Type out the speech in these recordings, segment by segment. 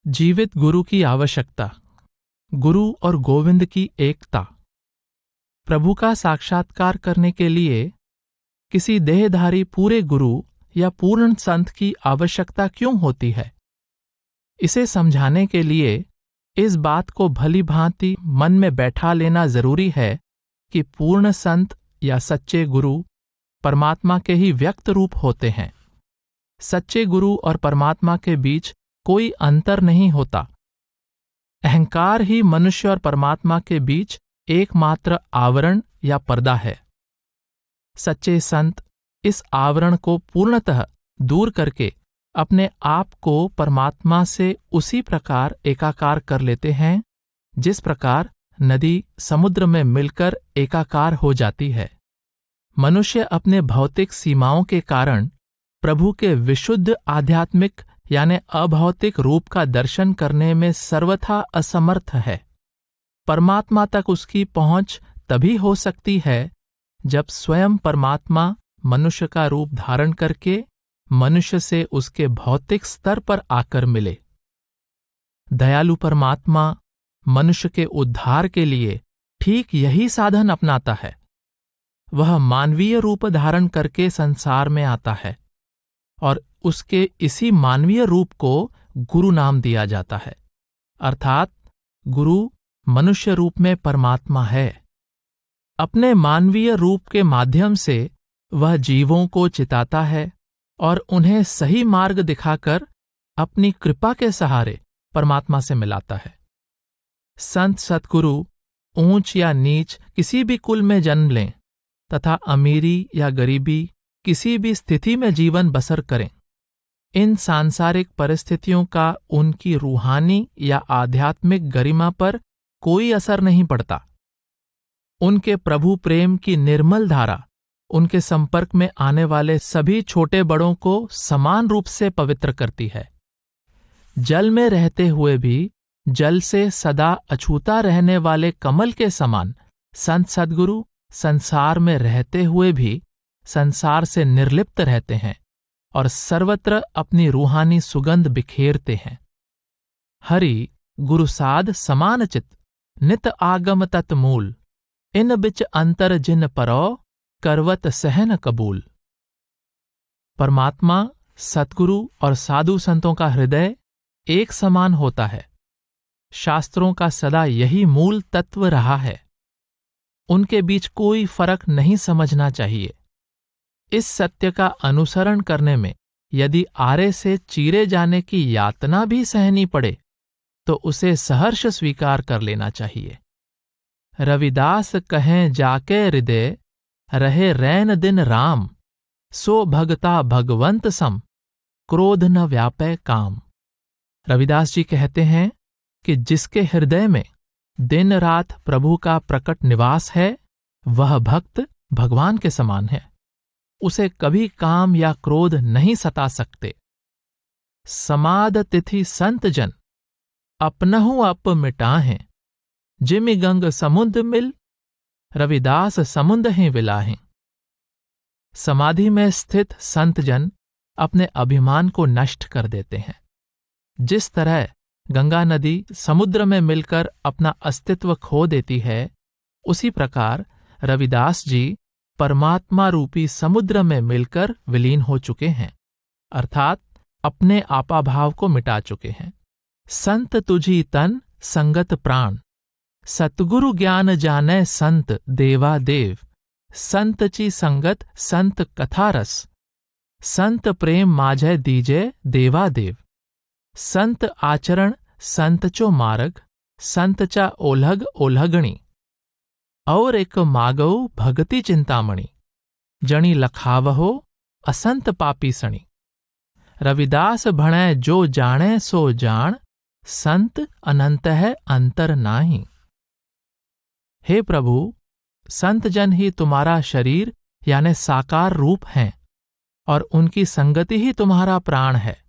जीवित गुरु की आवश्यकता, गुरु और गोविंद की एकता। प्रभु का साक्षात्कार करने के लिए किसी देहधारी पूरे गुरु या पूर्ण संत की आवश्यकता क्यों होती है? इसे समझाने के लिए इस बात को भली भांति मन में बैठा लेना जरूरी है कि पूर्ण संत या सच्चे गुरु परमात्मा के ही व्यक्त रूप होते हैं। सच्चे गुरु और परमात्मा के बीच कोई अंतर नहीं होता। अहंकार ही मनुष्य और परमात्मा के बीच एकमात्र आवरण या पर्दा है। सच्चे संत इस आवरण को पूर्णतः दूर करके अपने आप को परमात्मा से उसी प्रकार एकाकार कर लेते हैं जिस प्रकार नदी समुद्र में मिलकर एकाकार हो जाती है। मनुष्य अपने भौतिक सीमाओं के कारण प्रभु के विशुद्ध आध्यात्मिक यानी अभौतिक रूप का दर्शन करने में सर्वथा असमर्थ है। परमात्मा तक उसकी पहुंच तभी हो सकती है जब स्वयं परमात्मा मनुष्य का रूप धारण करके मनुष्य से उसके भौतिक स्तर पर आकर मिले। दयालु परमात्मा मनुष्य के उद्धार के लिए ठीक यही साधन अपनाता है। वह मानवीय रूप धारण करके संसार में आता है और उसके इसी मानवीय रूप को गुरु नाम दिया जाता है। अर्थात गुरु मनुष्य रूप में परमात्मा है। अपने मानवीय रूप के माध्यम से वह जीवों को चिताता है और उन्हें सही मार्ग दिखाकर अपनी कृपा के सहारे परमात्मा से मिलाता है। संत सतगुरु ऊंच या नीच किसी भी कुल में जन्म लें तथा अमीरी या गरीबी किसी भी स्थिति में जीवन बसर करें, इन सांसारिक परिस्थितियों का उनकी रूहानी या आध्यात्मिक गरिमा पर कोई असर नहीं पड़ता। उनके प्रभु प्रेम की निर्मल धारा उनके संपर्क में आने वाले सभी छोटे बड़ों को समान रूप से पवित्र करती है। जल में रहते हुए भी जल से सदा अछूता रहने वाले कमल के समान संत सद्गुरु संसार में रहते हुए भी संसार से निर्लिप्त रहते हैं और सर्वत्र अपनी रूहानी सुगंध बिखेरते हैं। हरि गुरुसाद समान चित नित आगम तत्मूल, इन बिच अंतर जिन परो करवत सहन कबूल। परमात्मा, सतगुरु और साधु संतों का हृदय एक समान होता है। शास्त्रों का सदा यही मूल तत्व रहा है। उनके बीच कोई फर्क नहीं समझना चाहिए। इस सत्य का अनुसरण करने में यदि आरे से चीरे जाने की यातना भी सहनी पड़े तो उसे सहर्ष स्वीकार कर लेना चाहिए। रविदास कहें जाके हृदय, रहे रैन दिन राम, सो भगता भगवंत सम, क्रोध न व्यापै काम। रविदास जी कहते हैं कि जिसके हृदय में दिन रात प्रभु का प्रकट निवास है वह भक्त भगवान के समान है। उसे कभी काम या क्रोध नहीं सता सकते। समाद तिथि संत जन, अपनहु अप मिटाहें, जिमि गंग समुद्र मिल, रविदास समुद्र ही विलाहें। समाधि में स्थित संत जन अपने अभिमान को नष्ट कर देते हैं। जिस तरह गंगा नदी समुद्र में मिलकर अपना अस्तित्व खो देती है, उसी प्रकार रविदास जी परमात्मा रूपी समुद्र में मिलकर विलीन हो चुके हैं, अर्थात अपने आपाभाव को मिटा चुके हैं। संत तुझी तन संगत प्राण, सतगुरु ज्ञान जानै संत देवा देव, संत ची संगत संत कथा रस, संत प्रेम माझै दीजै देवा देव, संत आचरण संत चो मार्ग, संत चा ओलग ओलगणी, और एक मागऊ भगति चिंतामणि, जणी लखावहो असंत पापी सणी। रविदास भणै जो जाने सो जान, संत अनंत है अंतर नाही। हे प्रभु, संत जन ही तुम्हारा शरीर यानी साकार रूप हैं और उनकी संगति ही तुम्हारा प्राण है।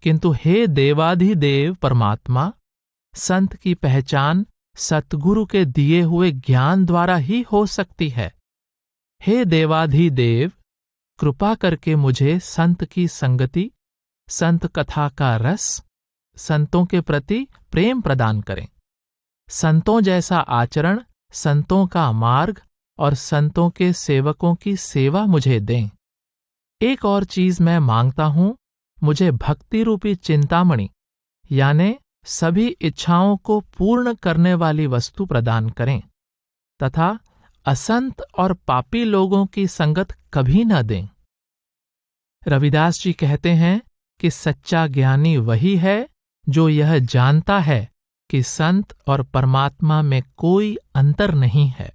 किंतु हे देवाधिदेव परमात्मा, संत की पहचान सतगुरु के दिए हुए ज्ञान द्वारा ही हो सकती है। हे देवाधिदेव, कृपा करके मुझे संत की संगति, संत कथा का रस संतों के प्रति प्रेम प्रदान करें। संतों जैसा आचरण, संतों का मार्ग और संतों के सेवकों की सेवा मुझे दें। एक और चीज मैं मांगता हूं, मुझे भक्ति रूपी चिंतामणि यानी सभी इच्छाओं को पूर्ण करने वाली वस्तु प्रदान करें तथा असंत और पापी लोगों की संगत कभी न दें। रविदास जी कहते हैं कि सच्चा ज्ञानी वही है जो यह जानता है कि संत और परमात्मा में कोई अंतर नहीं है।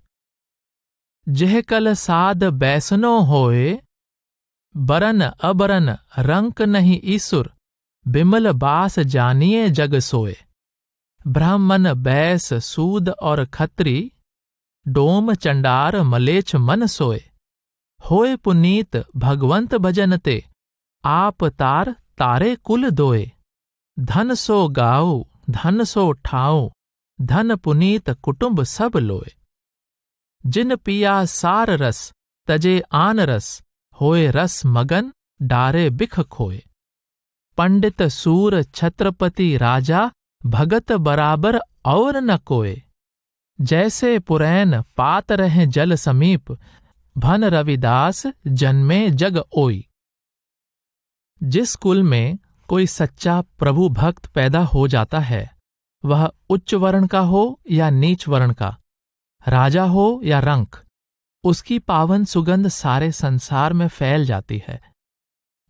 जह कल साध बैसनो होए, बरन अबरन रंक नहीं ईसुर, बिमल बास जानिए जग सोए। ब्राह्मण बैस सूद और खत्री, डोम चंडार मलेच्छ मन सोए। होए पुनीत भगवंत भजन ते, आप तार तारे कुल दोए। धन सो गाओ धन सो ठाओ, धन पुनीत कुटुंब सब लोए। जिन पिया सार रस, तजे आन रस, होए रस मगन डारे बिख खोए। पंडित सूर छत्रपति राजा, भगत बराबर और न कोए। जैसे पुरैन पात रहे जल समीप, भन रविदास जन्मे जग ओई। जिस कुल में कोई सच्चा प्रभु भक्त पैदा हो जाता है, वह उच्च वर्ण का हो या नीच वर्ण का, राजा हो या रंक, उसकी पावन सुगंध सारे संसार में फैल जाती है।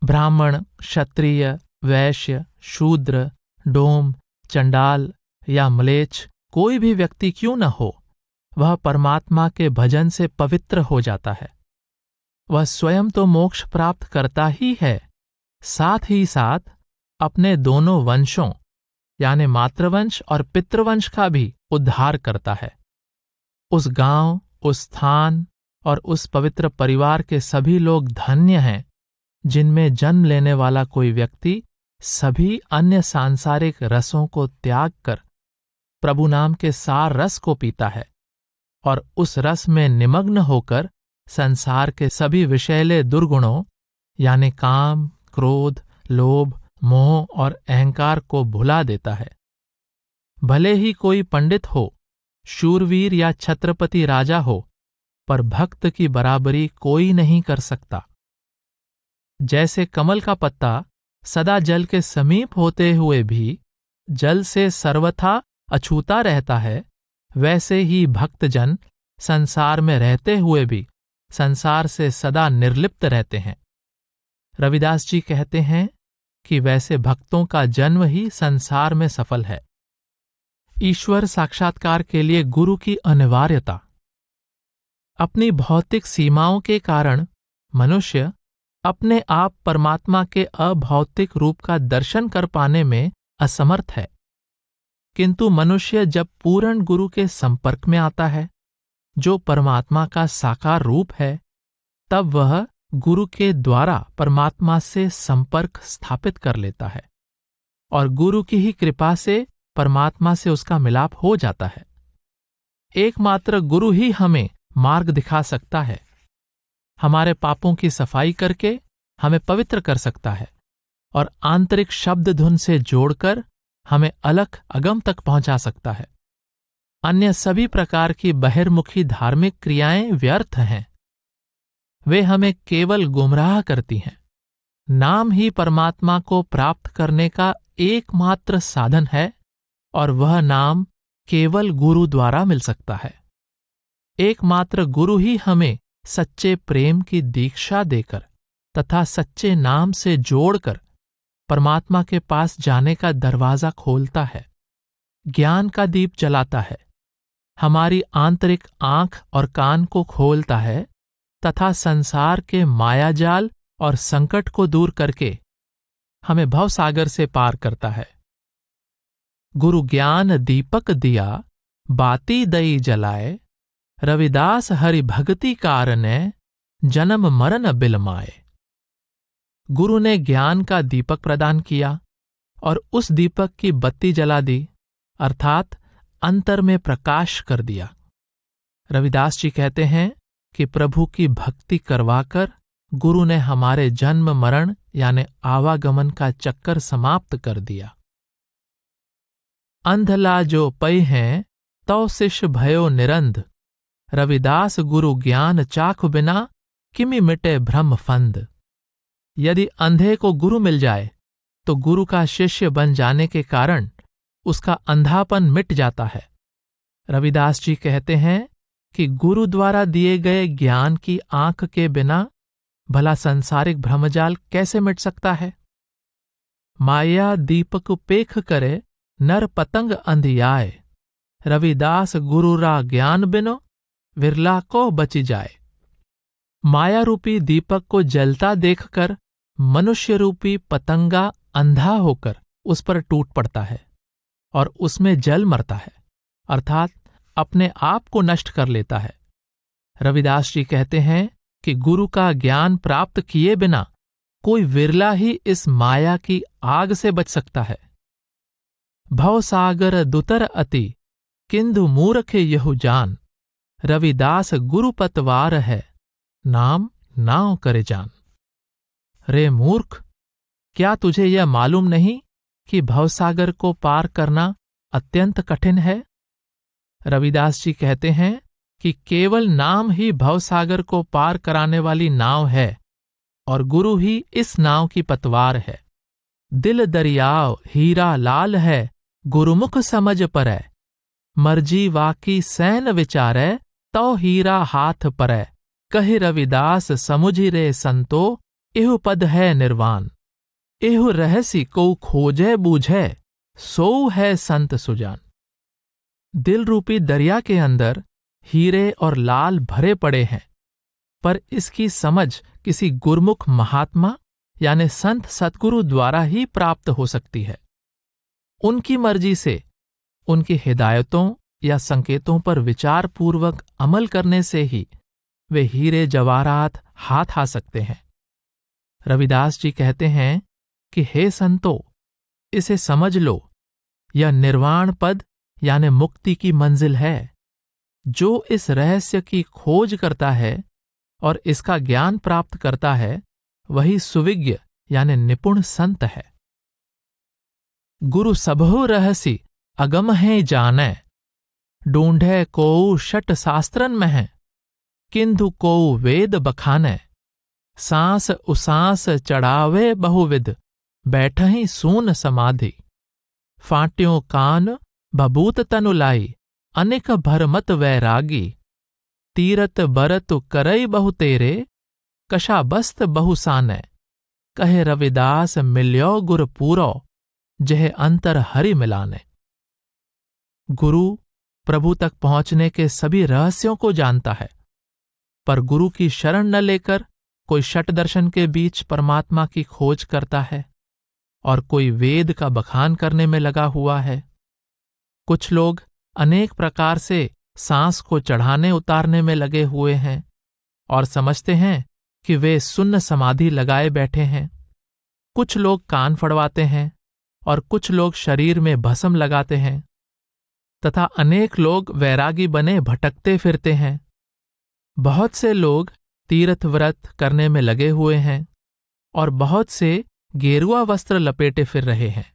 ब्राह्मण, क्षत्रिय, वैश्य, शूद्र, डोम, चंडाल या म्लेच्छ कोई भी व्यक्ति क्यों न हो, वह परमात्मा के भजन से पवित्र हो जाता है। वह स्वयं तो मोक्ष प्राप्त करता ही है, साथ ही साथ अपने दोनों वंशों यानी मातृवंश और पितृवंश का भी उद्धार करता है। उस गांव, उस स्थान और उस पवित्र परिवार के सभी लोग धन्य हैं जिनमें जन्म लेने वाला कोई व्यक्ति सभी अन्य सांसारिक रसों को त्याग कर प्रभु नाम के सार रस को पीता है और उस रस में निमग्न होकर संसार के सभी विषैले दुर्गुणों यानी काम, क्रोध, लोभ, मोह और अहंकार को भुला देता है। भले ही कोई पंडित हो, शूरवीर या छत्रपति राजा हो, पर भक्त की बराबरी कोई नहीं कर सकता। जैसे कमल का पत्ता सदा जल के समीप होते हुए भी जल से सर्वथा अछूता रहता है, वैसे ही भक्तजन संसार में रहते हुए भी संसार से सदा निर्लिप्त रहते हैं। रविदास जी कहते हैं कि वैसे भक्तों का जन्म ही संसार में सफल है। ईश्वर साक्षात्कार के लिए गुरु की अनिवार्यता। अपनी भौतिक सीमाओं के कारण मनुष्य अपने आप परमात्मा के अभौतिक रूप का दर्शन कर पाने में असमर्थ है, किंतु मनुष्य जब पूर्ण गुरु के संपर्क में आता है, जो परमात्मा का साकार रूप है, तब वह गुरु के द्वारा परमात्मा से संपर्क स्थापित कर लेता है और गुरु की ही कृपा से परमात्मा से उसका मिलाप हो जाता है। एकमात्र गुरु ही हमें मार्ग दिखा सकता है, हमारे पापों की सफाई करके हमें पवित्र कर सकता है और आंतरिक शब्द धुन से जोड़कर हमें अलख अगम तक पहुंचा सकता है। अन्य सभी प्रकार की बहिर्मुखी धार्मिक क्रियाएं व्यर्थ हैं, वे हमें केवल गुमराह करती हैं। नाम ही परमात्मा को प्राप्त करने का एकमात्र साधन है और वह नाम केवल गुरु द्वारा मिल सकता है। एकमात्र गुरु ही हमें सच्चे प्रेम की दीक्षा देकर तथा सच्चे नाम से जोड़कर परमात्मा के पास जाने का दरवाजा खोलता है, ज्ञान का दीप जलाता है, हमारी आंतरिक आंख और कान को खोलता है तथा संसार के मायाजाल और संकट को दूर करके हमें भवसागर से पार करता है। गुरु ज्ञान दीपक दिया, बाती दई जलाए, रविदास हरि भक्ति कारणे, जन्म मरण बिलमाए। गुरु ने ज्ञान का दीपक प्रदान किया और उस दीपक की बत्ती जला दी, अर्थात अंतर में प्रकाश कर दिया। रविदास जी कहते हैं कि प्रभु की भक्ति करवाकर गुरु ने हमारे जन्म मरण यानी आवागमन का चक्कर समाप्त कर दिया। अंधला जो पै हैं तौ शिष्य भयो निरंध। रविदास गुरु ज्ञान चाख बिना किमि मिटे भ्रम फंद। यदि अंधे को गुरु मिल जाए तो गुरु का शिष्य बन जाने के कारण उसका अंधापन मिट जाता है। रविदास जी कहते हैं कि गुरु द्वारा दिए गए ज्ञान की आंख के बिना भला सांसारिक भ्रमजाल कैसे मिट सकता है। माया दीपक पेख करे नर पतंग अंधियाए। रविदास गुरुरा ज्ञान बिनो विरला को बची जाए। माया रूपी दीपक को जलता देखकर मनुष्य रूपी पतंगा अंधा होकर उस पर टूट पड़ता है और उसमें जल मरता है, अर्थात अपने आप को नष्ट कर लेता है। रविदास जी कहते हैं कि गुरु का ज्ञान प्राप्त किए बिना कोई विरला ही इस माया की आग से बच सकता है। भवसागर दुतर अति किंदु मूर्खे यहु जान। रविदास गुरु पतवार है नाम नाव करे जान। रे मूर्ख, क्या तुझे यह मालूम नहीं कि भवसागर को पार करना अत्यंत कठिन है। रविदास जी कहते हैं कि केवल नाम ही भवसागर को पार कराने वाली नाव है और गुरु ही इस नाव की पतवार है। दिल दरियाव हीरा लाल है गुरुमुख समझ परै। मर्जी वाकी सैन विचारै तो हीरा हाथ परै। कहे रविदास समुझि रे संतो एहु पद है निर्वाण। एहु रहसी को खोजै बूझै सो है संत सुजान। दिल रूपी दरिया के अंदर हीरे और लाल भरे पड़े हैं, पर इसकी समझ किसी गुरमुख महात्मा यानी संत सतगुरु द्वारा ही प्राप्त हो सकती है। उनकी मर्जी से उनकी हिदायतों या संकेतों पर विचार पूर्वक अमल करने से ही वे हीरे जवाहरात हाथ आ सकते हैं। रविदास जी कहते हैं कि हे संतो, इसे समझ लो, यह निर्वाण पद यानी मुक्ति की मंजिल है। जो इस रहस्य की खोज करता है और इसका ज्ञान प्राप्त करता है वही सुविज्ञ यानी निपुण संत है। गुरु सबहु रहसी अगम है जानै। ढूंढे कोउ शट शास्त्रन में है किंतु कोउ वेद बखानै। सांस उसांस चढ़ावे बहुविध बैठही सून समाधि। फाट्यों कान बबूत तनु लाई अनेक भरमत वैरागी। तीरत बरत करई बहु तेरे कशा बस्त बहु सानै। कहे रविदास मिल्यो गुर पूरो जह अंतर हरि मिलाने। गुरु प्रभु तक पहुंचने के सभी रहस्यों को जानता है, पर गुरु की शरण न लेकर कोई शट दर्शन के बीच परमात्मा की खोज करता है और कोई वेद का बखान करने में लगा हुआ है। कुछ लोग अनेक प्रकार से सांस को चढ़ाने उतारने में लगे हुए हैं और समझते हैं कि वे सुन्न समाधि लगाए बैठे हैं। कुछ लोग कान फड़वाते हैं और कुछ लोग शरीर में भस्म लगाते हैं तथा अनेक लोग वैरागी बने भटकते फिरते हैं। बहुत से लोग तीर्थ व्रत करने में लगे हुए हैं और बहुत से गेरुआ वस्त्र लपेटे फिर रहे हैं।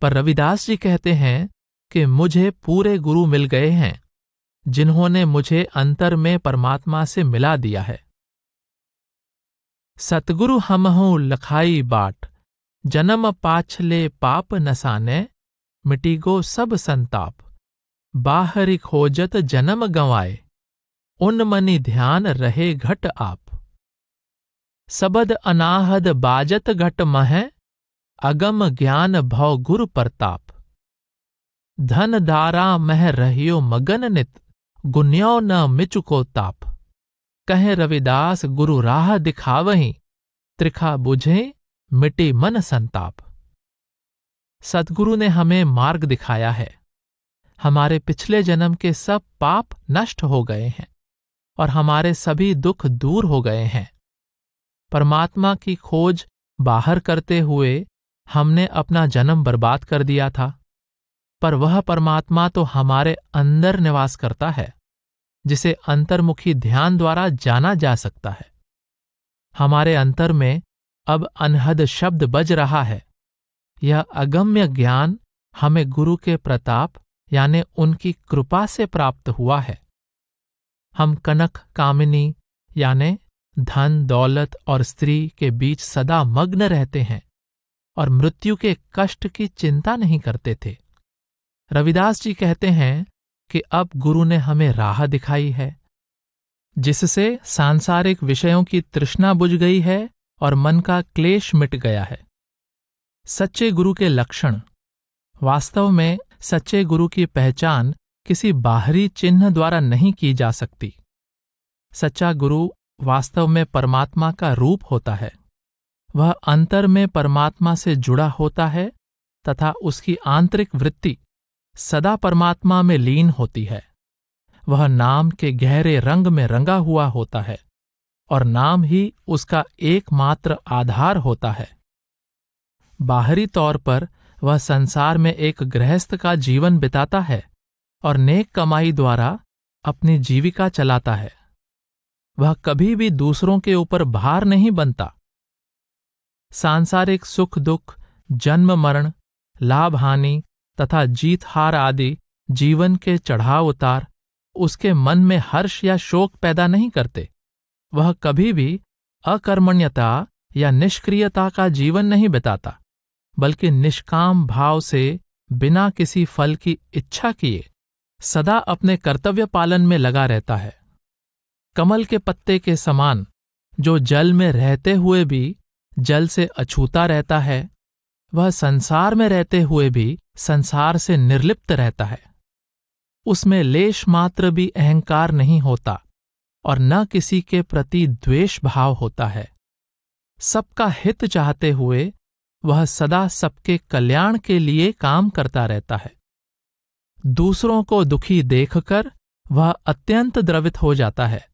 पर रविदास जी कहते हैं कि मुझे पूरे गुरु मिल गए हैं जिन्होंने मुझे अंतर में परमात्मा से मिला दिया है। सतगुरु हमहु लखाई बाट जन्म पाछले पाप नसाने। मिटी गो सब संताप बाहरी खोजत जन्म गंवाए। उन मनि ध्यान रहे घट आप। सबद अनाहद बाजत घट मह अगम ज्ञान भव गुरु प्रताप। धन दारा मह रहियो मगन नित गुन्यो न मिचुको ताप। कहे रविदास गुरु राह दिखावहीं त्रिखा बुझे मिटे मन संताप। सतगुरु ने हमें मार्ग दिखाया है। हमारे पिछले जन्म के सब पाप नष्ट हो गए हैं और हमारे सभी दुख दूर हो गए हैं। परमात्मा की खोज बाहर करते हुए हमने अपना जन्म बर्बाद कर दिया था, पर वह परमात्मा तो हमारे अंदर निवास करता है जिसे अंतर्मुखी ध्यान द्वारा जाना जा सकता है। हमारे अंतर में अब अनहद शब्द बज रहा है। यह अगम्य ज्ञान हमें गुरु के प्रताप यानी उनकी कृपा से प्राप्त हुआ है। हम कनक कामिनी यानी धन दौलत और स्त्री के बीच सदा मग्न रहते हैं और मृत्यु के कष्ट की चिंता नहीं करते थे। रविदास जी कहते हैं कि अब गुरु ने हमें राह दिखाई है, जिससे सांसारिक विषयों की तृष्णा बुझ गई है और मन का क्लेश मिट गया है। सच्चे गुरु के लक्षण। वास्तव में सच्चे गुरु की पहचान किसी बाहरी चिन्ह द्वारा नहीं की जा सकती। सच्चा गुरु वास्तव में परमात्मा का रूप होता है। वह अंतर में परमात्मा से जुड़ा होता है तथा उसकी आंतरिक वृत्ति सदा परमात्मा में लीन होती है। वह नाम के गहरे रंग में रंगा हुआ होता है और नाम ही उसका एकमात्र आधार होता है। बाहरी तौर पर वह संसार में एक गृहस्थ का जीवन बिताता है और नेक कमाई द्वारा अपनी जीविका चलाता है। वह कभी भी दूसरों के ऊपर भार नहीं बनता। सांसारिक सुख दुख, जन्म मरण, लाभ हानि तथा जीत हार आदि जीवन के चढ़ाव उतार उसके मन में हर्ष या शोक पैदा नहीं करते। वह कभी भी अकर्मण्यता या निष्क्रियता का जीवन नहीं बिताता, बल्कि निष्काम भाव से बिना किसी फल की इच्छा किए सदा अपने कर्तव्य पालन में लगा रहता है। कमल के पत्ते के समान जो जल में रहते हुए भी जल से अछूता रहता है, वह संसार में रहते हुए भी संसार से निर्लिप्त रहता है। उसमें लेश मात्र भी अहंकार नहीं होता और न किसी के प्रति द्वेष भाव होता है। सबका हित चाहते हुए वह सदा सबके कल्याण के लिए काम करता रहता है। दूसरों को दुखी देखकर वह अत्यंत द्रवित हो जाता है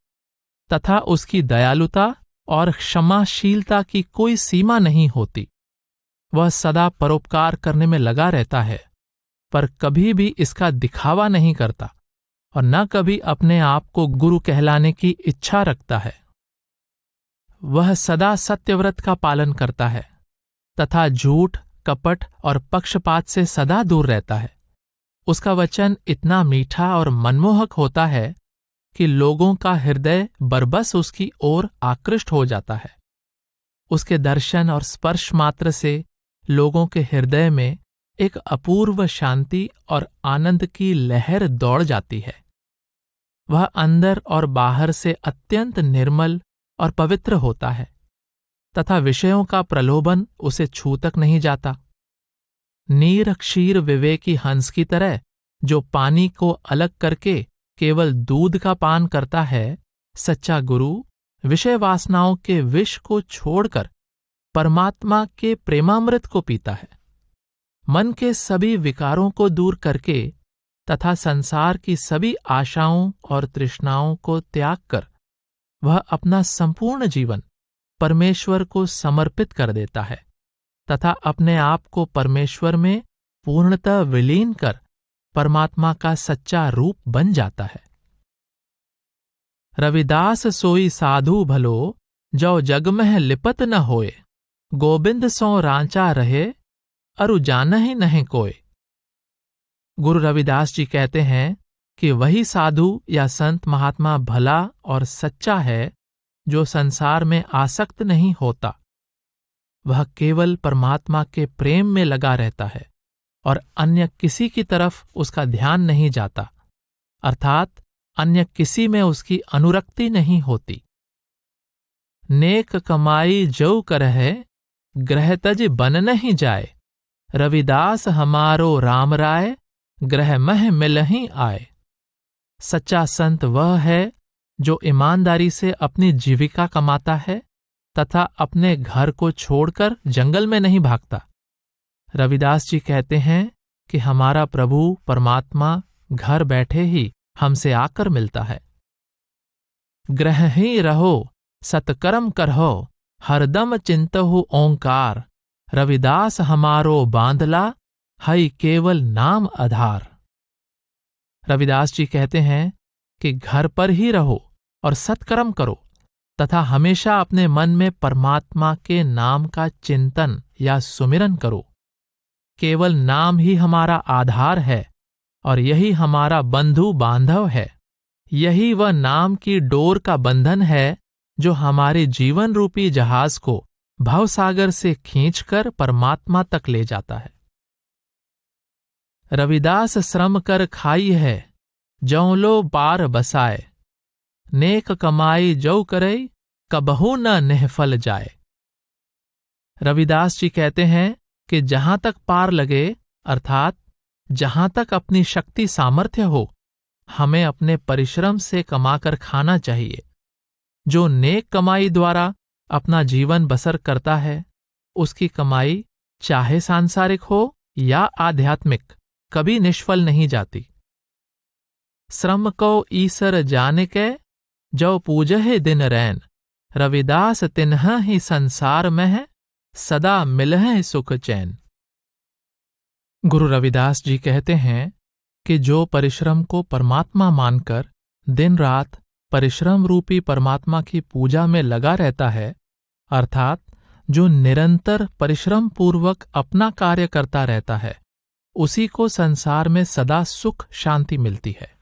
तथा उसकी दयालुता और क्षमाशीलता की कोई सीमा नहीं होती। वह सदा परोपकार करने में लगा रहता है, पर कभी भी इसका दिखावा नहीं करता और न कभी अपने आप को गुरु कहलाने की इच्छा रखता है। वह सदा सत्यव्रत का पालन करता है तथा झूठ, कपट और पक्षपात से सदा दूर रहता है। उसका वचन इतना मीठा और मनमोहक होता है कि लोगों का हृदय बरबस उसकी ओर आकृष्ट हो जाता है। उसके दर्शन और स्पर्श मात्र से लोगों के हृदय में एक अपूर्व शांति और आनंद की लहर दौड़ जाती है। वह अंदर और बाहर से अत्यंत निर्मल और पवित्र होता है तथा विषयों का प्रलोभन उसे छू तक नहीं जाता। नीर क्षीर विवेकी हंस की तरह जो पानी को अलग करके केवल दूध का पान करता है, सच्चा गुरु विषय वासनाओं के विष को छोड़कर परमात्मा के प्रेमामृत को पीता है। मन के सभी विकारों को दूर करके तथा संसार की सभी आशाओं और तृष्णाओं को त्याग कर वह अपना संपूर्ण जीवन परमेश्वर को समर्पित कर देता है तथा अपने आप को परमेश्वर में पूर्णतः विलीन कर परमात्मा का सच्चा रूप बन जाता है। रविदास सोई साधु भलो जो जग में लिपत न होए, गोविंद सो रांचा रहे अरु जानहि नहीं कोय। गुरु रविदास जी कहते हैं कि वही साधु या संत महात्मा भला और सच्चा है जो संसार में आसक्त नहीं होता। वह केवल परमात्मा के प्रेम में लगा रहता है और अन्य किसी की तरफ उसका ध्यान नहीं जाता, अर्थात अन्य किसी में उसकी अनुरक्ति नहीं होती। नेक कमाई जो करहे ग्रह तज बन नहीं जाए, रविदास हमारो राम राय ग्रह मह मिलहीं आए। सच्चा संत वह है जो ईमानदारी से अपनी जीविका कमाता है तथा अपने घर को छोड़कर जंगल में नहीं भागता। रविदास जी कहते हैं कि हमारा प्रभु परमात्मा घर बैठे ही हमसे आकर मिलता है। ग्रह ही रहो सत्कर्म करहो, हरदम चिंतहु ओंकार, रविदास हमारो बांधला हई केवल नाम आधार। रविदास जी कहते हैं कि घर पर ही रहो और सत्कर्म करो तथा हमेशा अपने मन में परमात्मा के नाम का चिंतन या सुमिरन करो, केवल नाम ही हमारा आधार है और यही हमारा बंधु बांधव है। यही वह नाम की डोर का बंधन है जो हमारे जीवन रूपी जहाज को भवसागर से खींचकर परमात्मा तक ले जाता है। रविदास श्रम कर खाई है, जौ लो पार बसाए, नेक कमाई जो करे, कबहू न निहफल जाए। रविदास जी कहते हैं कि जहां तक पार लगे, अर्थात जहां तक अपनी शक्ति सामर्थ्य हो, हमें अपने परिश्रम से कमाकर खाना चाहिए। जो नेक कमाई द्वारा अपना जीवन बसर करता है, उसकी कमाई चाहे सांसारिक हो या आध्यात्मिक, कभी निष्फल नहीं जाती। श्रम को ईसर जाने के, जो पूजहे दिन रैन, रविदास तिन्ह ही संसार में है, सदा मिलह सुख चैन। गुरु रविदास जी कहते हैं कि जो परिश्रम को परमात्मा मानकर दिन रात परिश्रम रूपी परमात्मा की पूजा में लगा रहता है, अर्थात जो निरंतर परिश्रम पूर्वक अपना कार्य करता रहता है, उसी को संसार में सदा सुख शांति मिलती है।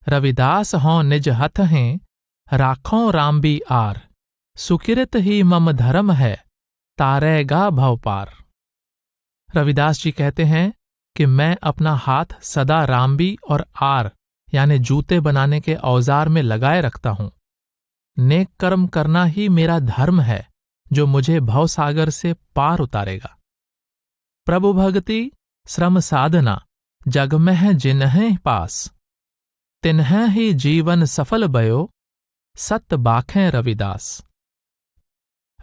रविदास हों निज हथ हैं, राखों रामबी आर, सुकिरत ही मम धर्म है, तारेगा भव पार। रविदास जी कहते हैं कि मैं अपना हाथ सदा रामबी और आर यानी जूते बनाने के औजार में लगाए रखता हूं। नेक कर्म करना ही मेरा धर्म है जो मुझे भवसागर से पार उतारेगा। प्रभु भक्ति श्रम साधना जग में जिन्हें पास, तिन्हें ही जीवन सफल भयो, सत बाखें रविदास।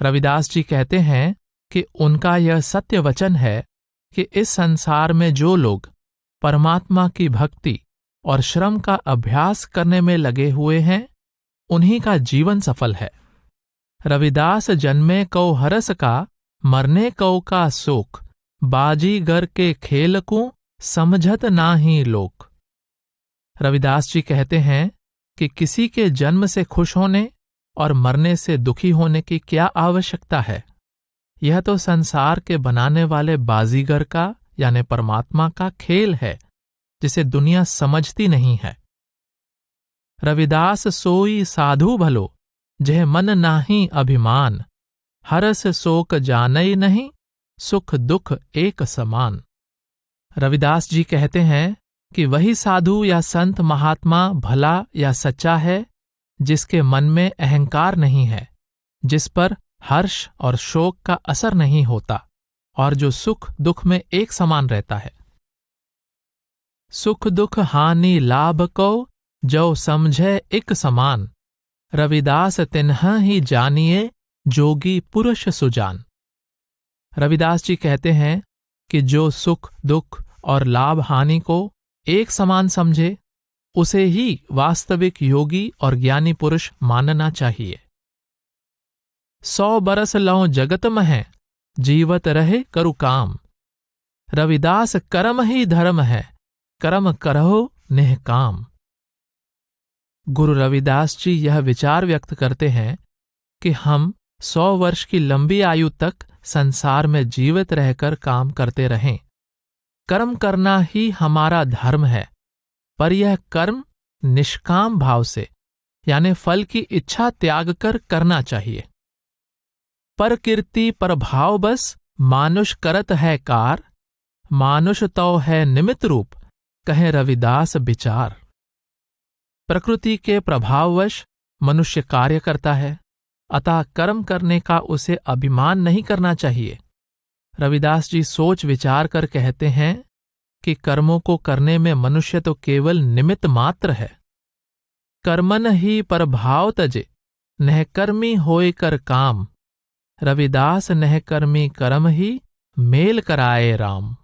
रविदास जी कहते हैं कि उनका यह सत्य वचन है कि इस संसार में जो लोग परमात्मा की भक्ति और श्रम का अभ्यास करने में लगे हुए हैं, उन्हीं का जीवन सफल है। रविदास जन्मे कौ हरस का, मरने कौ का शोक, बाजीगर के खेल को समझत नाही लोक। रविदास जी कहते हैं कि किसी के जन्म से खुश होने और मरने से दुखी होने की क्या आवश्यकता है। यह तो संसार के बनाने वाले बाजीगर का यानी परमात्मा का खेल है, जिसे दुनिया समझती नहीं है। रविदास सोई साधु भलो, जह मन नाही अभिमान, हरस शोक जानई नहीं, सुख दुख एक समान। रविदास जी कहते हैं कि वही साधु या संत महात्मा भला या सच्चा है जिसके मन में अहंकार नहीं है, जिस पर हर्ष और शोक का असर नहीं होता और जो सुख दुख में एक समान रहता है। सुख दुख हानि लाभ को जो समझे एक समान, रविदास तिन्ह ही जानिए जोगी पुरुष सुजान। रविदास जी कहते हैं कि जो सुख दुख और लाभ हानि को एक समान समझे, उसे ही वास्तविक योगी और ज्ञानी पुरुष मानना चाहिए। 100 बरस लौ जगत में, जीवत रहे करु काम, रविदास कर्म ही धर्म है, कर्म करहो निहकाम। गुरु रविदास जी यह विचार व्यक्त करते हैं कि हम 100 वर्ष की लंबी आयु तक संसार में जीवित रहकर काम करते रहें। कर्म करना ही हमारा धर्म है, पर यह कर्म निष्काम भाव से यानी फल की इच्छा त्याग कर करना चाहिए। पर कीर्ति पर भाव बस मानुष करत है कार, मानुष तो है निमित्त रूप, कहे रविदास विचार। प्रकृति के प्रभाववश मनुष्य कार्य करता है, अतः कर्म करने का उसे अभिमान नहीं करना चाहिए। रविदास जी सोच विचार कर कहते हैं कि कर्मों को करने में मनुष्य तो केवल निमित्त मात्र है। कर्मन ही पर भाव तजे, नह कर्मी होए कर काम, रविदास नह कर्मी कर्म ही मेल कराए राम।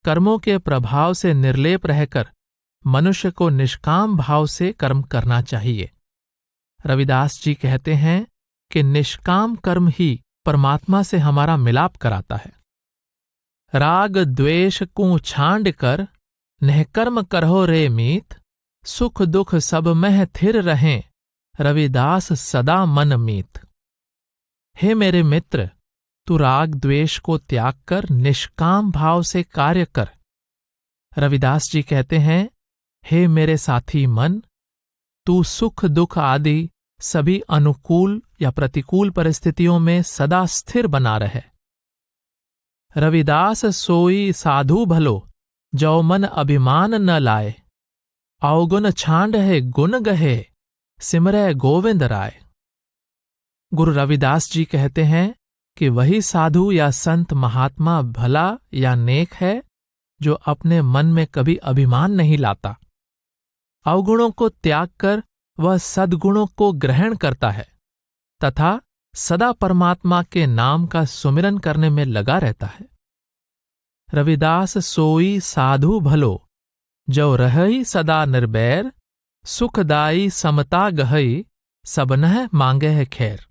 कर्मों के प्रभाव से निर्लेप रहकर मनुष्य को निष्काम भाव से कर्म करना चाहिए। रविदास जी कहते हैं कि निष्काम कर्म ही परमात्मा से हमारा मिलाप कराता है। राग द्वेष को छांड कर नह कर्म करहो रे मीत, सुख दुख सब में थिर रहें, रविदास सदा मन मीत। हे मेरे मित्र, तू राग द्वेष को त्याग कर निष्काम भाव से कार्य कर। रविदास जी कहते हैं, हे मेरे साथी मन, तू सुख दुख आदि सभी अनुकूल या प्रतिकूल परिस्थितियों में सदा स्थिर बना रहे। रविदास सोई साधु भलो, जो मन अभिमान न लाए। अवगुण छांड है गुण गहे, सिमरै गोविंद राय। गुरु रविदास जी कहते हैं कि वही साधु या संत महात्मा भला या नेक है जो अपने मन में कभी अभिमान नहीं लाता। अवगुणों को त्याग कर वह सद्गुणों को ग्रहण करता है तथा सदा परमात्मा के नाम का सुमिरन करने में लगा रहता है। रविदास सोई साधु भलो, जो रहई सदा निर्बैर। सुखदाई समता गहई, सबनह मांगे है खैर।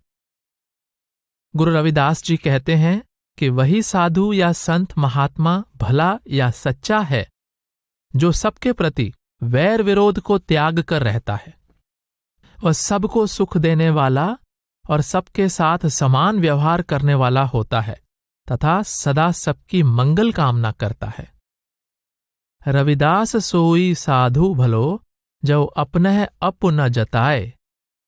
गुरु रविदास जी कहते हैं कि वही साधु या संत महात्मा भला या सच्चा है जो सबके प्रति वैर विरोध को त्याग कर रहता है। वह सबको सुख देने वाला और सबके साथ समान व्यवहार करने वाला होता है तथा सदा सबकी मंगल कामना करता है। रविदास सोई साधु भलो, जो अपनह अप न जताए।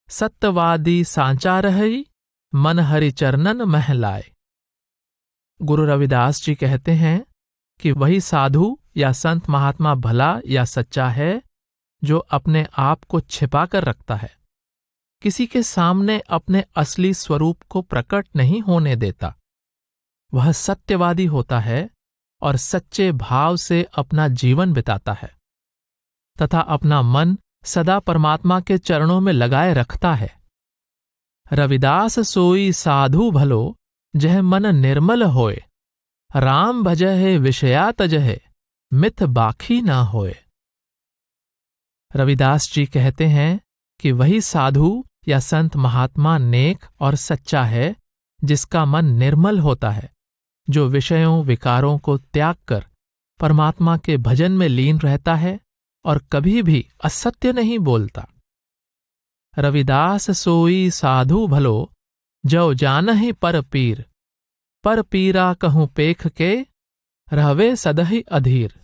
सत्यवादी सांचा रहई, मन हरि चरणन मह लाए। गुरु रविदास जी कहते हैं कि वही साधु या संत महात्मा भला या सच्चा है जो अपने आप को छिपा कर रखता है, किसी के सामने अपने असली स्वरूप को प्रकट नहीं होने देता। वह सत्यवादी होता है और सच्चे भाव से अपना जीवन बिताता है तथा अपना मन सदा परमात्मा के चरणों में लगाए रखता है। रविदास सोई साधु भलो, जह मन निर्मल होए। राम भजह विषया तजह, मिथ बाखी ना होए। रविदास जी कहते हैं कि वही साधु या संत महात्मा नेक और सच्चा है जिसका मन निर्मल होता है, जो विषयों विकारों को त्याग कर परमात्मा के भजन में लीन रहता है और कभी भी असत्य नहीं बोलता। रविदास सोई साधु भलो, जो जानहि पर पीर। पर पीरा कहूं पेख के, रहवे सदहि अधीर।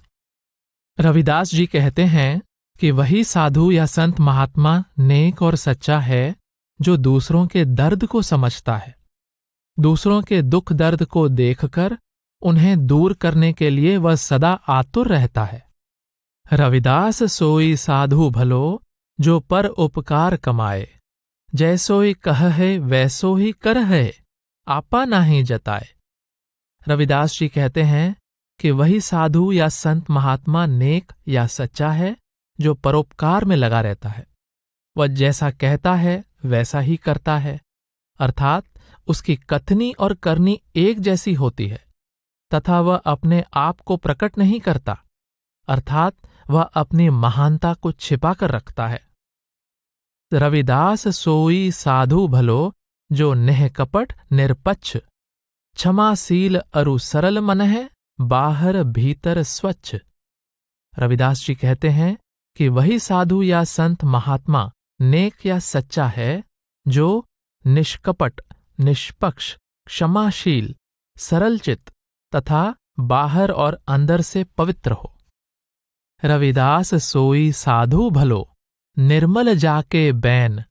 रविदास जी कहते हैं कि वही साधु या संत महात्मा नेक और सच्चा है जो दूसरों के दर्द को समझता है, दूसरों के दुख दर्द को देखकर उन्हें दूर करने के लिए वह सदा आतुर रहता है। रविदास सोई साधु भलो, जो पर उपकार कमाए। जैसोई कह है वैसो ही कर है, आपा नाही जताए। रविदास जी कहते हैं कि वही साधु या संत महात्मा नेक या सच्चा है जो परोपकार में लगा रहता है। वह जैसा कहता है वैसा ही करता है, अर्थात उसकी कथनी और करनी एक जैसी होती है तथा वह अपने आप को प्रकट नहीं करता, अर्थात वह अपनी महानता को छिपा कर रखता है। रविदास सोई साधु भलो, जो निःकपट निरपक्ष। क्षमाशील अरु सरल मन है, बाहर भीतर स्वच्छ। रविदास जी कहते हैं कि वही साधु या संत महात्मा नेक या सच्चा है जो निष्कपट, निष्पक्ष, क्षमाशील, सरलचित तथा बाहर और अंदर से पवित्र हो। रविदास सोई साधु भलो, निर्मल जाके बैन।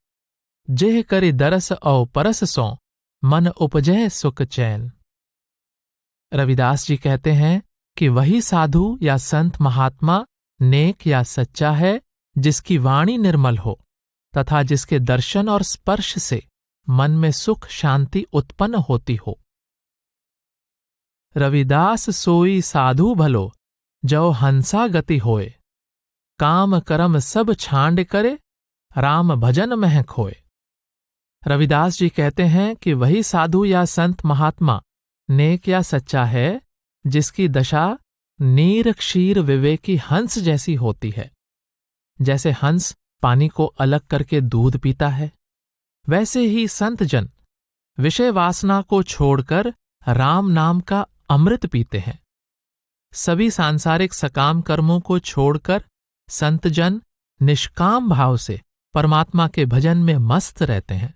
जेह करि दरस औ परस सो, मन उपजह सुख चैन। रविदास जी कहते हैं कि वही साधु या संत महात्मा नेक या सच्चा है जिसकी वाणी निर्मल हो तथा जिसके दर्शन और स्पर्श से मन में सुख शांति उत्पन्न होती हो। रविदास सोई साधु भलो, जो हंसा गति होए। काम करम सब छांड करे, राम भजन मह खोए। रविदास जी कहते हैं कि वही साधु या संत महात्मा नेक या सच्चा है जिसकी दशा नीर क्षीर विवेकी हंस जैसी होती है। जैसे हंस पानी को अलग करके दूध पीता है, वैसे ही संत जन विषय वासना को छोड़कर राम नाम का अमृत पीते हैं। सभी सांसारिक सकाम कर्मों को छोड़कर संत जन निष्काम भाव से परमात्मा के भजन में मस्त रहते हैं।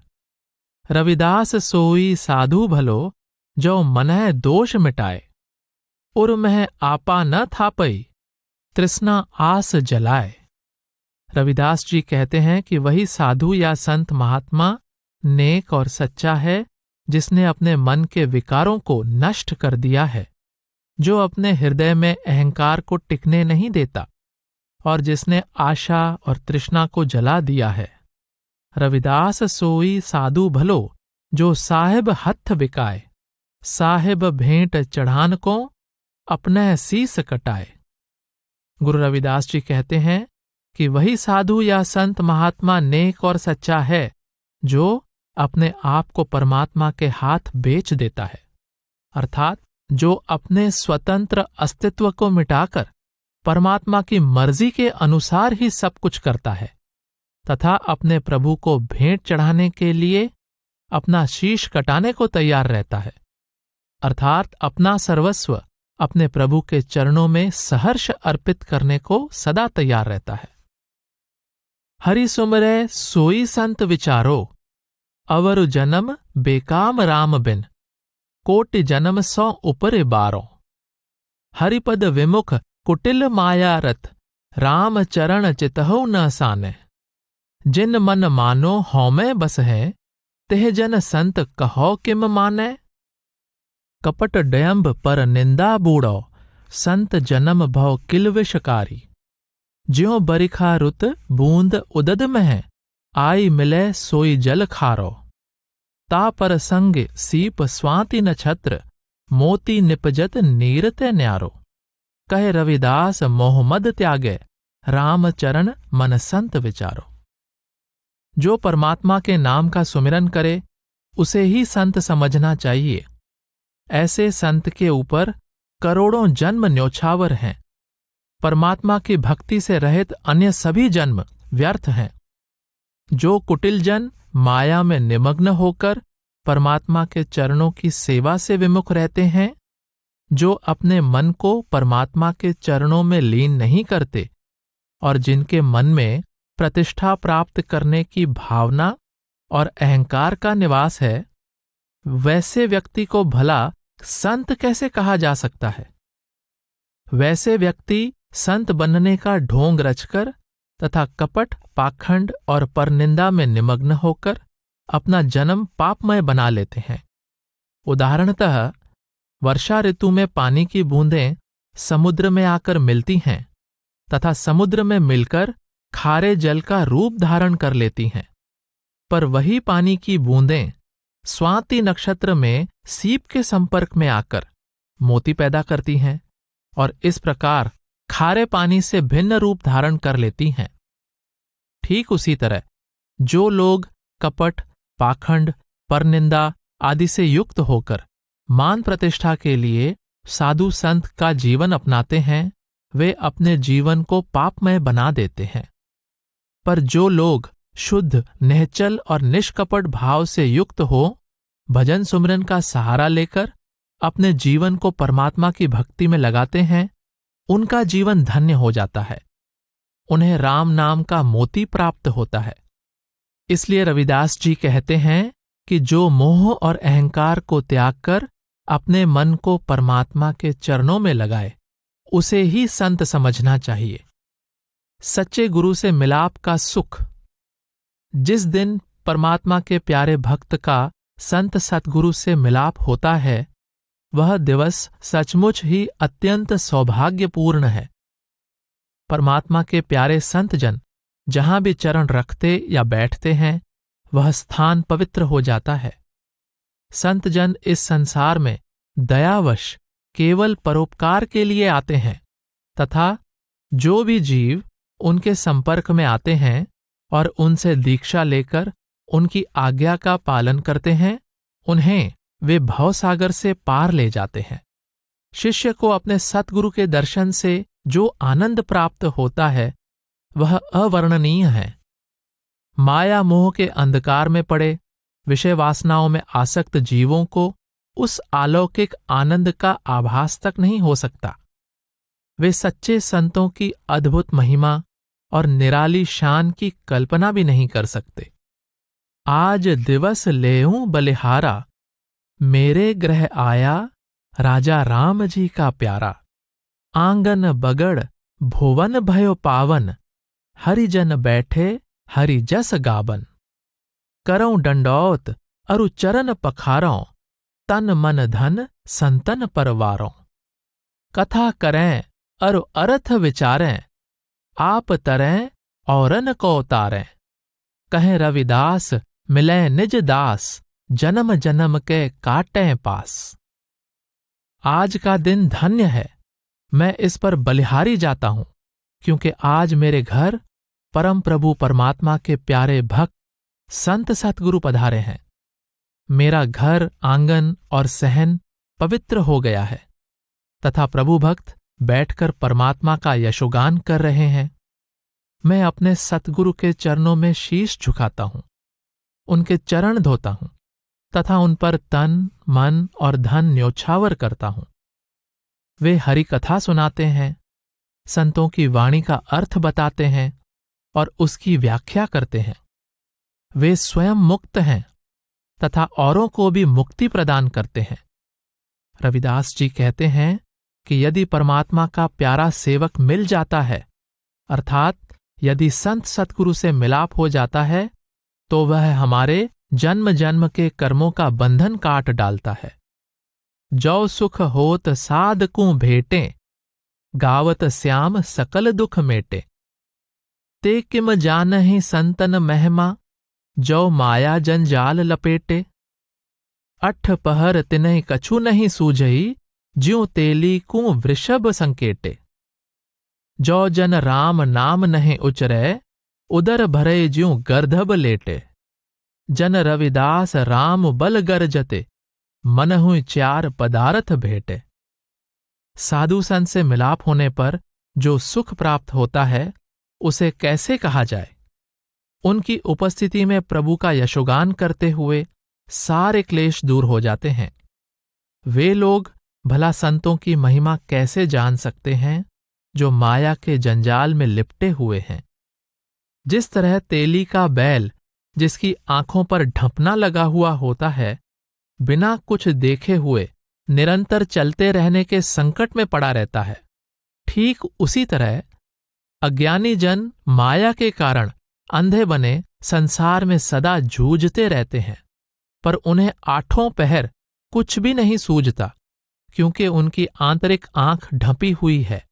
रविदास सोई साधु भलो, जो मनह दोष मिटाए, उर्मह आपा न थापई, तृष्णा आस जलाए। रविदास जी कहते हैं कि वही साधु या संत महात्मा नेक और सच्चा है जिसने अपने मन के विकारों को नष्ट कर दिया है, जो अपने हृदय में अहंकार को टिकने नहीं देता और जिसने आशा और तृष्णा को जला दिया है। रविदास सोई साधु भलो, जो साहिब हथ बिकाए, साहिब भेंट चढ़ान को अपने शीस कटाए। गुरु रविदास जी कहते हैं कि वही साधु या संत महात्मा नेक और सच्चा है जो अपने आप को परमात्मा के हाथ बेच देता है, अर्थात जो अपने स्वतंत्र अस्तित्व को मिटाकर परमात्मा की मर्जी के अनुसार ही सब कुछ करता है तथा अपने प्रभु को भेंट चढ़ाने के लिए अपना शीश कटाने को तैयार रहता है, अर्थात अपना सर्वस्व अपने प्रभु के चरणों में सहर्ष अर्पित करने को सदा तैयार रहता है। हरि सुमरै सोई संत विचारो, अवर जन्म बेकाम राम बिन, कोटि जन्म सौ ऊपर बारो। हरिपद विमुख कुटिल माया रथ, राम चरण चितहु न साने। जिन मन मानो हौमै बस है, तेह जन संत कहो किम माने। कपट डयम्ब पर निंदा बूढ़ो, संत जन्म भव किल विषकारी। ज्यों बरिखा रुत बूंद उदद मह, आई मिले सोई जल खारो। ता पर संग सीप स्वाति नक्षत्र, मोती निपजत नीरते न्यारो। कहे रविदास मोहम्मद त्यागे, राम चरण मन संत विचारो। जो परमात्मा के नाम का सुमिरन करे उसे ही संत समझना चाहिए। ऐसे संत के ऊपर करोड़ों जन्म न्योछावर हैं। परमात्मा की भक्ति से रहित अन्य सभी जन्म व्यर्थ हैं। जो कुटिल जन माया में निमग्न होकर परमात्मा के चरणों की सेवा से विमुख रहते हैं, जो अपने मन को परमात्मा के चरणों में लीन नहीं करते और जिनके मन में प्रतिष्ठा प्राप्त करने की भावना और अहंकार का निवास है, वैसे व्यक्ति को भला संत कैसे कहा जा सकता है। वैसे व्यक्ति संत बनने का ढोंग रचकर तथा कपट, पाखंड और परनिंदा में निमग्न होकर अपना जन्म पापमय बना लेते हैं। उदाहरणतः वर्षा ऋतु में पानी की बूंदें समुद्र में आकर मिलती हैं तथा समुद्र में मिलकर खारे जल का रूप धारण कर लेती हैं, पर वही पानी की बूंदें स्वाति नक्षत्र में सीप के संपर्क में आकर मोती पैदा करती हैं और इस प्रकार खारे पानी से भिन्न रूप धारण कर लेती हैं। ठीक उसी तरह जो लोग कपट, पाखंड, परनिंदा आदि से युक्त होकर मान प्रतिष्ठा के लिए साधु संत का जीवन अपनाते हैं, वे अपने जीवन को पापमय बना देते हैं। पर जो लोग शुद्ध, निश्चल और निष्कपट भाव से युक्त हो, भजन सुमरन का सहारा लेकर अपने जीवन को परमात्मा की भक्ति में लगाते हैं, उनका जीवन धन्य हो जाता है। उन्हें राम नाम का मोती प्राप्त होता है। इसलिए रविदास जी कहते हैं कि जो मोह और अहंकार को त्याग कर अपने मन को परमात्मा के चरणों में लगाए, उसे ही संत समझना चाहिए। सच्चे गुरु से मिलाप का सुख। जिस दिन परमात्मा के प्यारे भक्त का संत सतगुरु से मिलाप होता है, वह दिवस सचमुच ही अत्यंत सौभाग्यपूर्ण है। परमात्मा के प्यारे संत जन जहां भी चरण रखते या बैठते हैं, वह स्थान पवित्र हो जाता है। संत जन इस संसार में दयावश केवल परोपकार के लिए आते हैं तथा जो भी जीव उनके संपर्क में आते हैं और उनसे दीक्षा लेकर उनकी आज्ञा का पालन करते हैं, उन्हें वे भवसागर से पार ले जाते हैं। शिष्य को अपने सतगुरु के दर्शन से जो आनंद प्राप्त होता है, वह अवर्णनीय है। माया मोह के अंधकार में पड़े विषय वासनाओं में आसक्त जीवों को उस अलौकिक आनंद का आभास तक नहीं हो सकता। वे सच्चे संतों की अद्भुत महिमा और निराली शान की कल्पना भी नहीं कर सकते। आज दिवस लेऊं बलिहारा, मेरे ग्रह आया राजा राम जी का प्यारा। आंगन बगड़ भुवन भयो पावन, हरिजन बैठे हरि जस गावन। करऊं डंडौत अरु चरण पखारों, तन मन धन संतन परवारों। कथा करें अरु अर्थ विचारें, आप तरें औरन को तारें। कहें रविदास मिलें निज दास, जन्म जन्म के काटें पास। आज का दिन धन्य है, मैं इस पर बलिहारी जाता हूं, क्योंकि आज मेरे घर परम प्रभु परमात्मा के प्यारे भक्त संत सतगुरु पधारे हैं। मेरा घर, आंगन और सहन पवित्र हो गया है तथा प्रभु भक्त बैठकर परमात्मा का यशोगान कर रहे हैं। मैं अपने सतगुरु के चरणों में शीश झुकाता हूं, उनके चरण धोता हूं तथा उन पर तन, मन और धन न्योछावर करता हूं। वे हरि कथा सुनाते हैं, संतों की वाणी का अर्थ बताते हैं और उसकी व्याख्या करते हैं। वे स्वयं मुक्त हैं तथा औरों को भी मुक्ति प्रदान करते हैं। रविदास जी कहते हैं कि यदि परमात्मा का प्यारा सेवक मिल जाता है, अर्थात यदि संत सतगुरु से मिलाप हो जाता है, तो वह हमारे जन्म जन्म के कर्मों का बंधन काट डालता है। जौ सुख होत साधकू भेटें, गावत श्याम सकल दुख मेटे। ते किम जानहि संतन महिमा, जौ माया जंजाल लपेटे। अठ पहर तिन्हि कछु नहीं सूझई, ज्यों तेली कूं वृषभ संकेटे। जौ जन राम नाम नहीं उचरै, उदर भरे ज्यों गर्दभ लेटे। जन रविदास राम बल गरजते, मनहुँ चार पदार्थ भेटे। साधु संत से मिलाप होने पर जो सुख प्राप्त होता है, उसे कैसे कहा जाए। उनकी उपस्थिति में प्रभु का यशोगान करते हुए सारे क्लेश दूर हो जाते हैं। वे लोग भला संतों की महिमा कैसे जान सकते हैं जो माया के जंजाल में लिपटे हुए हैं। जिस तरह तेली का बैल जिसकी आंखों पर ढंपना लगा हुआ होता है, बिना कुछ देखे हुए निरंतर चलते रहने के संकट में पड़ा रहता है, ठीक उसी तरह अज्ञानी जन माया के कारण अंधे बने संसार में सदा जूझते रहते हैं, पर उन्हें आठों पहर कुछ भी नहीं सूझता, क्योंकि उनकी आंतरिक आंख ढंपी हुई है।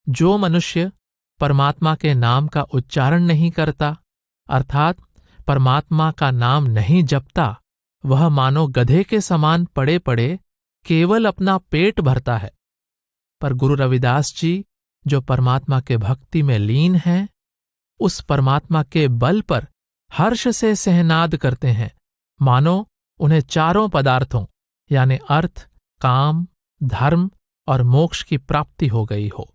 जो मनुष्य परमात्मा के नाम का उच्चारण नहीं करता, अर्थात परमात्मा का नाम नहीं जपता, वह मानो गधे के समान पड़े पड़े केवल अपना पेट भरता है। पर गुरु रविदास जी, जो परमात्मा के भक्ति में लीन हैं, उस परमात्मा के बल पर हर्ष से सहनाद करते हैं, मानो उन्हें चारों पदार्थों यानी अर्थ, काम, धर्म और मोक्ष की प्राप्ति हो गई हो।